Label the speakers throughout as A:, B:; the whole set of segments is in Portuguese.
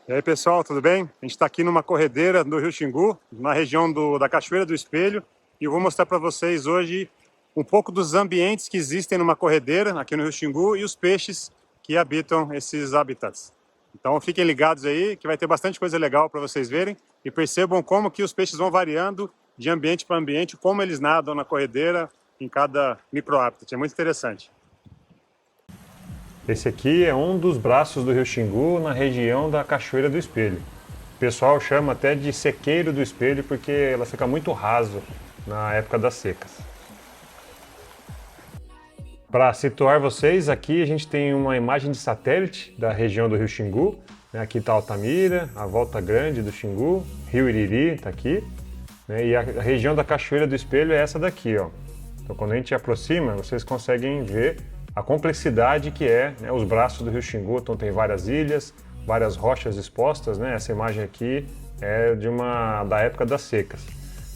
A: E aí, pessoal, tudo bem? A gente está aqui numa corredeira do Rio Xingu, na região da Cachoeira do Espelho, e eu vou mostrar para vocês hoje um pouco dos ambientes que existem numa corredeira aqui no Rio Xingu e os peixes que habitam esses habitats. Então fiquem ligados aí, que vai ter bastante coisa legal para vocês verem e percebam como que os peixes vão variando de ambiente para ambiente, como eles nadam na corredeira em cada microhabitat. É muito interessante.
B: Esse aqui é um dos braços do Rio Xingu na região da Cachoeira do Espelho. O pessoal chama até de sequeiro do espelho porque ela fica muito raso na época das secas. Para situar vocês, aqui a gente tem uma imagem de satélite da região do Rio Xingu. Aqui está Altamira, a Volta Grande do Xingu, Rio Iriri está aqui. E a região da Cachoeira do Espelho é essa daqui, ó. Então quando a gente aproxima, vocês conseguem ver a complexidade que é, os braços do Rio Xingu. Então tem várias ilhas, várias rochas expostas, Essa imagem aqui é da época das secas.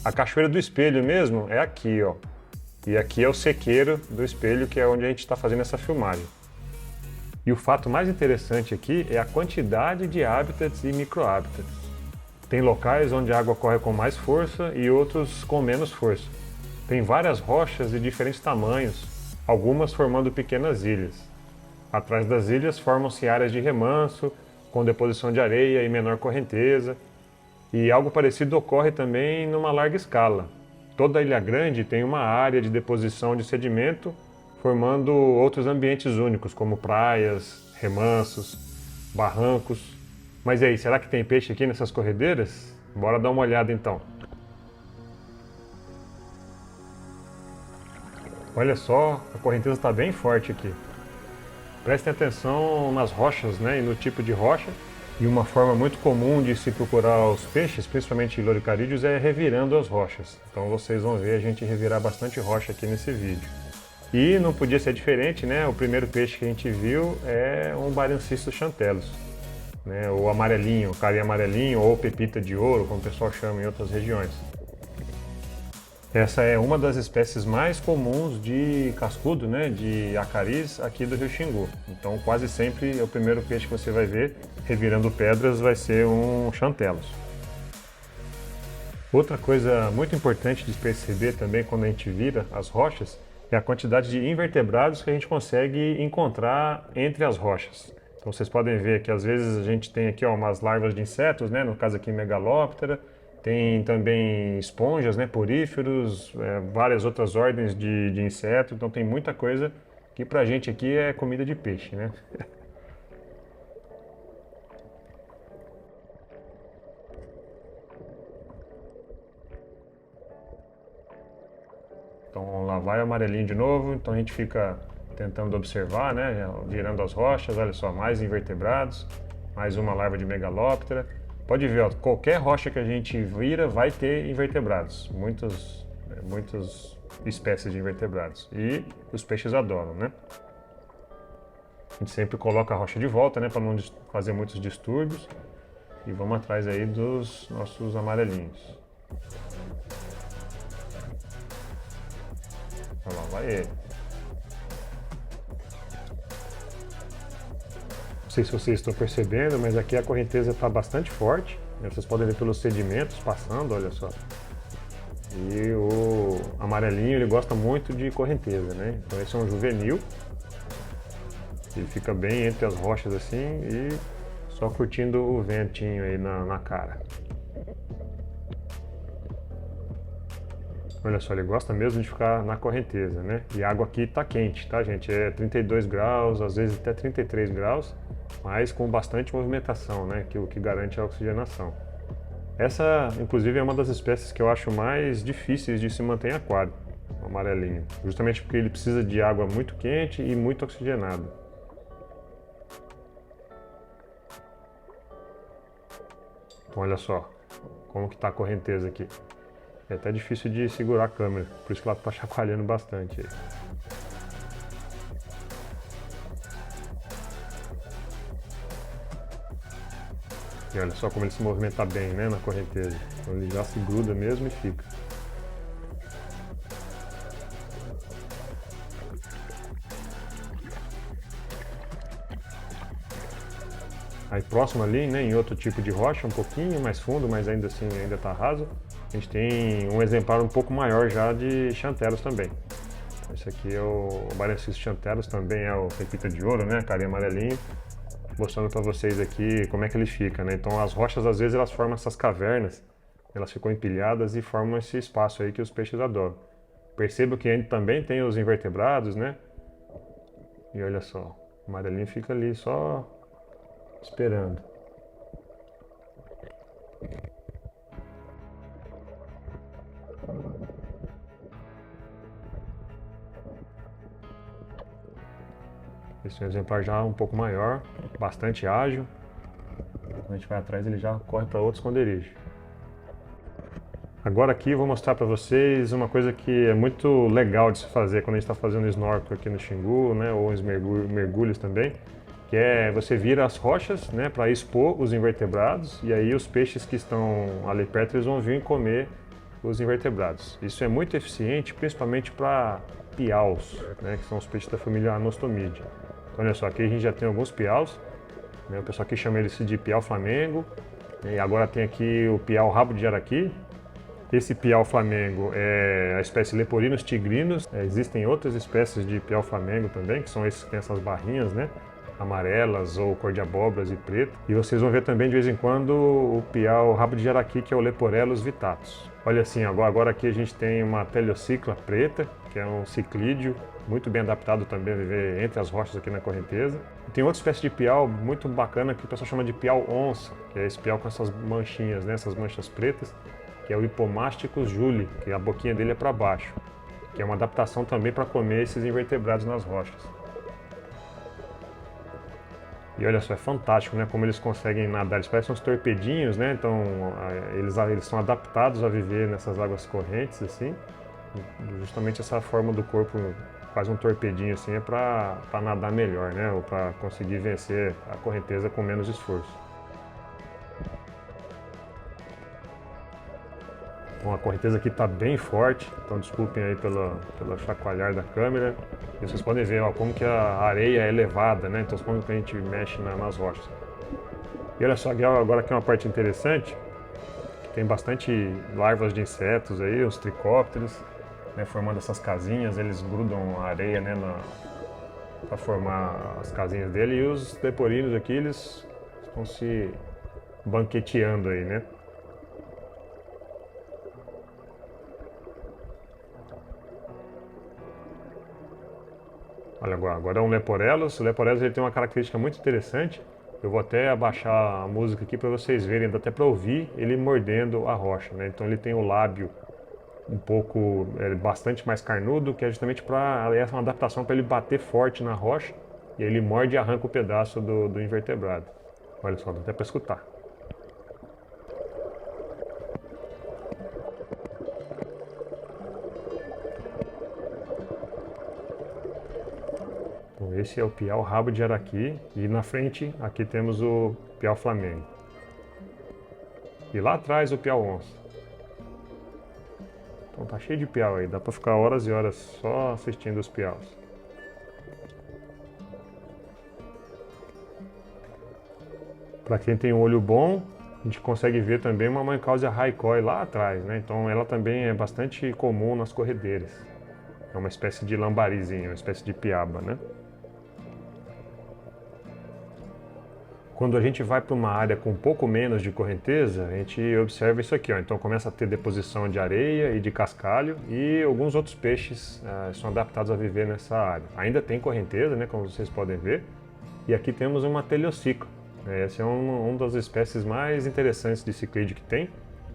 B: A Cachoeira do Espelho mesmo é aqui, ó. E aqui é o sequeiro do espelho, que é onde a gente está fazendo essa filmagem. E o fato mais interessante aqui é a quantidade de hábitats e microhábitats. Tem locais onde a água corre com mais força e outros com menos força. Tem várias rochas de diferentes tamanhos, algumas formando pequenas ilhas. Atrás das ilhas formam-se áreas de remanso, com deposição de areia e menor correnteza. E algo parecido ocorre também numa larga escala. Toda ilha grande tem uma área de deposição de sedimento, formando outros ambientes únicos, como praias, remansos, barrancos. Mas e aí, será que tem peixe aqui nessas corredeiras? Bora dar uma olhada então. Olha só, a correnteza está bem forte aqui. Prestem atenção nas rochas, e no tipo de rocha. E uma forma muito comum de se procurar os peixes, principalmente loricarídeos, é revirando as rochas. Então vocês vão ver a gente revirar bastante rocha aqui nesse vídeo. E não podia ser diferente, O primeiro peixe que a gente viu é um Bariancisto chantelos, o amarelinho, o carinha amarelinho ou pepita de ouro, como o pessoal chama em outras regiões. Essa é uma das espécies mais comuns de cascudo, de acaris aqui do Rio Xingu. Então quase sempre o primeiro peixe que você vai ver revirando pedras vai ser um chantelos. Outra coisa muito importante de perceber também quando a gente vira as rochas é a quantidade de invertebrados que a gente consegue encontrar entre as rochas. Então vocês podem ver que às vezes a gente tem aqui umas larvas de insetos, no caso aqui Megalóptera. Tem também esponjas, poríferos, várias outras ordens de insetos. Então tem muita coisa que pra gente aqui é comida de peixe, Então lá vai o amarelinho de novo. Então a gente fica tentando observar, virando as rochas. Olha só, mais invertebrados, mais uma larva de Megalóptera. Pode ver, qualquer rocha que a gente vira vai ter invertebrados, muitas espécies de invertebrados. E os peixes adoram, A gente sempre coloca a rocha de volta, para não fazer muitos distúrbios. E vamos atrás aí dos nossos amarelinhos. Olha lá, vai ele. Não sei se vocês estão percebendo, mas aqui a correnteza está bastante forte. Vocês podem ver pelos sedimentos passando, olha só. E o amarelinho, ele gosta muito de correnteza, Então esse é um juvenil. Ele fica bem entre as rochas assim e só curtindo o ventinho aí na cara. Olha só, ele gosta mesmo de ficar na correnteza, E a água aqui tá quente, tá, gente? É 32 graus, às vezes até 33 graus, mas com bastante movimentação, que o que garante a oxigenação. Essa, inclusive, é uma das espécies que eu acho mais difíceis de se manter em aquário, o amarelinho. Justamente porque ele precisa de água muito quente e muito oxigenada. Então, olha só como que tá a correnteza aqui. É até difícil de segurar a câmera, por isso que ela está chacoalhando bastante aí. E olha só como ele se movimenta bem, na correnteza. Então ele já se gruda mesmo e fica. Aí próximo ali, né, em outro tipo de rocha, um pouquinho mais fundo, mas ainda assim ainda está raso. A gente tem um exemplar um pouco maior já de Xanteros também. Esse aqui é o Baracis Xanteros, também é o Pepita de Ouro, né, carinha amarelinho. Mostrando para vocês aqui como é que ele fica, né? Então as rochas às vezes elas formam essas cavernas, elas ficam empilhadas e formam esse espaço aí que os peixes adoram. Perceba que ainda também tem os invertebrados, né? E olha só, o amarelinho fica ali só esperando. Esse é um exemplar já um pouco maior, bastante ágil. Quando a gente vai atrás, ele já corre para outro esconderijo. Agora aqui eu vou mostrar para vocês uma coisa que é muito legal de se fazer quando a gente está fazendo snorkel aqui no Xingu, né, ou os mergulhos também, que é você vira as rochas, né, para expor os invertebrados, e aí os peixes que estão ali perto eles vão vir comer os invertebrados. Isso é muito eficiente, principalmente para piaus, né, que são os peixes da família Anostomidae. Então, olha só, aqui a gente já tem alguns piaus, né, o pessoal aqui chama eles de piau flamengo, e agora tem aqui o piau rabo de jaraqui. Esse piau flamengo é a espécie Leporinos tigrinos. Existem outras espécies de piau flamengo também, que são esses que têm essas barrinhas, né, amarelas ou cor de abóboras e preto. E vocês vão ver também de vez em quando o piau rabo de jaraqui, que é o Leporellus vittatus. Olha assim, agora aqui a gente tem uma Teleocicla preta, que é um ciclídeo, muito bem adaptado também a viver entre as rochas aqui na correnteza. E tem outra espécie de piau muito bacana que o pessoal chama de piau onça, que é esse piau com essas manchinhas, né, essas manchas pretas, que é o Hipomasticus juli, que a boquinha dele é para baixo, que é uma adaptação também para comer esses invertebrados nas rochas. E olha só, é fantástico, né, como eles conseguem nadar, eles parecem uns torpedinhos, né, então eles são adaptados a viver nessas águas correntes, assim, justamente essa forma do corpo, quase um torpedinho assim, é para nadar melhor, né, ou para conseguir vencer a correnteza com menos esforço. Bom, a correnteza aqui está bem forte, então desculpem aí pelo chacoalhar da câmera. E vocês podem ver ó, como que a areia é elevada, né? Então como que a gente mexe nas rochas. E olha só, agora aqui é uma parte interessante, que tem bastante larvas de insetos aí, os tricópteros, né, formando essas casinhas, eles grudam a areia, né, para formar as casinhas dele. E os leporinos aqui, eles estão se banqueteando aí, né? Olha, agora é um Leporellus. O Leporellus ele tem uma característica muito interessante. Eu vou até abaixar a música aqui para vocês verem, dá até para ouvir ele mordendo a rocha, né? Então ele tem o lábio um pouco, bastante mais carnudo, que é justamente para essa uma adaptação para ele bater forte na rocha, e aí ele morde e arranca o pedaço do invertebrado. Olha só, dá até para escutar. Então, esse é o piau rabo de jaraqui, e na frente aqui temos o piau flamengo. E lá atrás o piau onça. Então tá cheio de piau aí, dá pra ficar horas e horas só assistindo os piaus. Para quem tem um olho bom, a gente consegue ver também uma Mancausia raikoi lá atrás, né? Então ela também é bastante comum nas corredeiras. É uma espécie de lambarizinho, uma espécie de piaba, né? Quando a gente vai para uma área com um pouco menos de correnteza, a gente observa isso aqui, ó. Então começa a ter deposição de areia e de cascalho, e alguns outros peixes são adaptados a viver nessa área. Ainda tem correnteza, né, como vocês podem ver, e aqui temos uma Teleocicla. Essa é uma das espécies mais interessantes de ciclídeo que tem.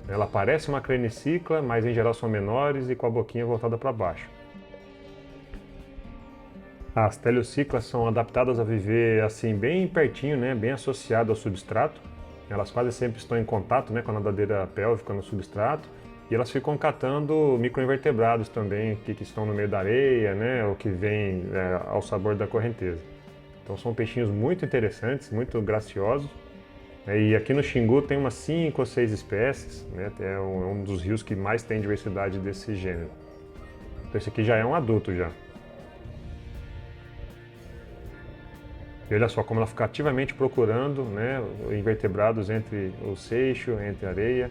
B: Ela parece uma crenicicla, mas em geral são menores e com a boquinha voltada para baixo. As teleociclas são adaptadas a viver assim bem pertinho, né, bem associado ao substrato. Elas quase sempre estão em contato, né, com a nadadeira pélvica no substrato, e elas ficam catando microinvertebrados também que estão no meio da areia, né, ou que vêm ao sabor da correnteza. Então são peixinhos muito interessantes, muito graciosos. E aqui no Xingu tem umas 5 ou 6 espécies, né, é um dos rios que mais tem diversidade desse gênero. Então esse aqui já é um adulto já. E olha só como ela fica ativamente procurando, né, invertebrados entre o seixo, entre a areia.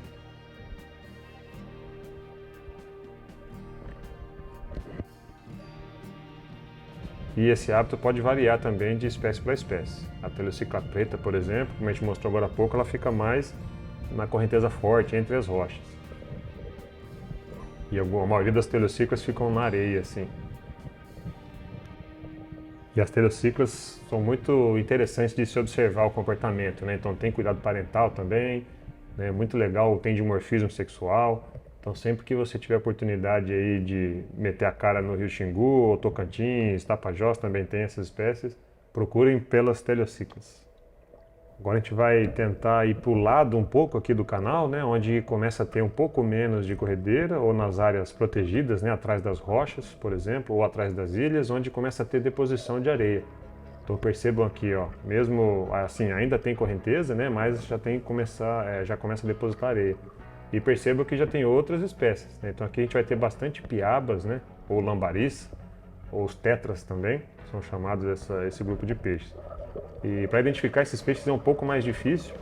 B: E esse hábito pode variar também de espécie para espécie. A telocicla preta, por exemplo, como a gente mostrou agora há pouco, ela fica mais na correnteza forte, entre as rochas. E a maioria das telociclas ficam na areia, assim. E as telociclas são muito interessantes de se observar o comportamento, né? Então tem cuidado parental também, né? Muito legal, tem dimorfismo sexual. Então sempre que você tiver oportunidade aí de meter a cara no Rio Xingu, ou Tocantins, Tapajós também tem essas espécies, procurem pelas telociclas. Agora a gente vai tentar ir para o lado um pouco aqui do canal, né, onde começa a ter um pouco menos de corredeira, ou nas áreas protegidas, né, atrás das rochas, por exemplo, ou atrás das ilhas, onde começa a ter deposição de areia. Então percebam aqui, ó, mesmo assim ainda tem correnteza, né, mas já começa a depositar areia. E percebam que já tem outras espécies, né? Então aqui a gente vai ter bastante piabas, né, ou lambaris, ou os tetras também, são chamados esse grupo de peixes. E para identificar esses peixes é um pouco mais difícil.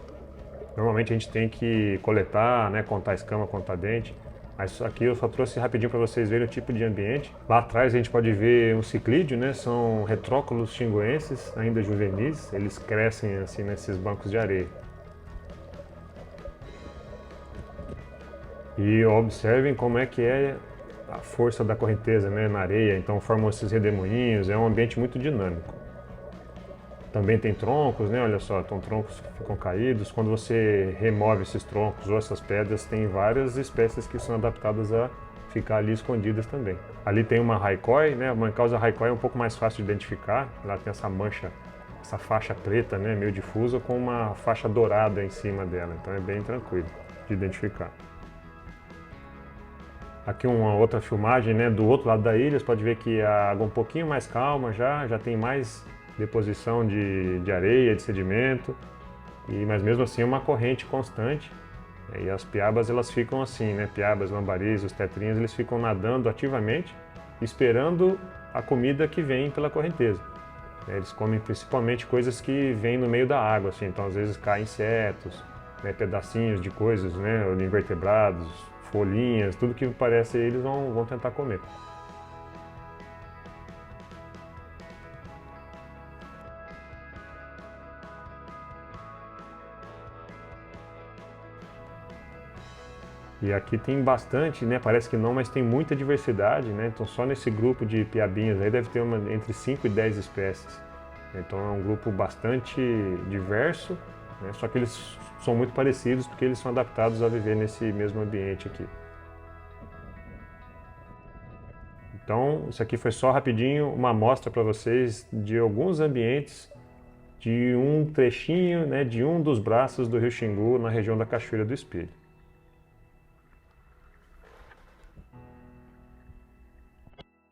B: Normalmente a gente tem que coletar, né, contar escama, contar dente. Mas aqui eu só trouxe rapidinho para vocês verem o tipo de ambiente. Lá atrás a gente pode ver um ciclídeo, né, são retróculos xinguenses, ainda juvenis. Eles crescem assim nesses bancos de areia. E observem como é que é a força da correnteza, né, na areia. Então formam esses redemoinhos, é um ambiente muito dinâmico. Também tem troncos, né? Olha só, então troncos que ficam caídos. Quando você remove esses troncos ou essas pedras, tem várias espécies que são adaptadas a ficar ali escondidas também. Ali tem uma haikoi, né? A mancausa haikoi é um pouco mais fácil de identificar. Ela tem essa mancha, essa faixa preta, né? Meio difusa, com uma faixa dourada em cima dela. Então é bem tranquilo de identificar. Aqui uma outra filmagem, né? Do outro lado da ilha, você pode ver que a água é um pouquinho mais calma já tem mais deposição de areia, de sedimento, mas mesmo assim é uma corrente constante. E as piabas elas ficam assim, né? Piabas, lambaris, os tetrinhas, eles ficam nadando ativamente, esperando a comida que vem pela correnteza. Eles comem principalmente coisas que vêm no meio da água, assim, então às vezes caem insetos, né? Pedacinhos de coisas, né? Invertebrados, folhinhas, tudo que parece eles vão tentar comer. E aqui tem bastante, né? Parece que não, mas tem muita diversidade, né? Então só nesse grupo de piabinhas aí deve ter entre 5 e 10 espécies. Então é um grupo bastante diverso, né? Só que eles são muito parecidos porque eles são adaptados a viver nesse mesmo ambiente aqui. Então isso aqui foi só rapidinho uma amostra para vocês de alguns ambientes de um trechinho, né, de um dos braços do Rio Xingu na região da Cachoeira do Espelho.